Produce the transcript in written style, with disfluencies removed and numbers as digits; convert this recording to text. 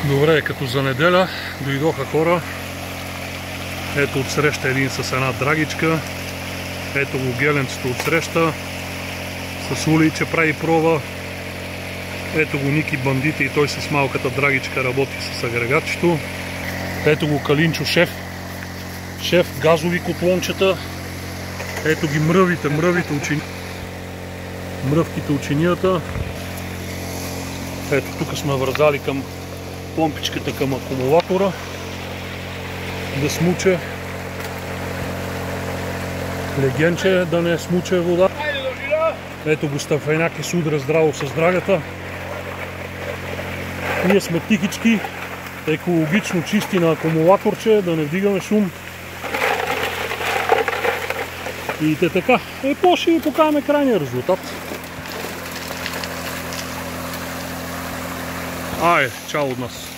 Добре, като за неделя дойдоха хора. Ето отсреща един с една драгичка. Ето го геленцето отсреща. С Улийче прави проба. Ето го Ники Бандити и той с малката драгичка работи с агрегатчето. Ето го Калинчо шеф. Шеф газови котлончета. Ето ги мръвките ученията. Ето тук сме вързали към помпичката към акумулатора да смуче легенче, да не смуче вода. Ето го Стафайняк и судра здраво с драгата. Ние сме тихички, екологично чисти на акумулаторче, да не вдигаме шум. И така. По-ще ви покажем крайния резултат. Чао от нас!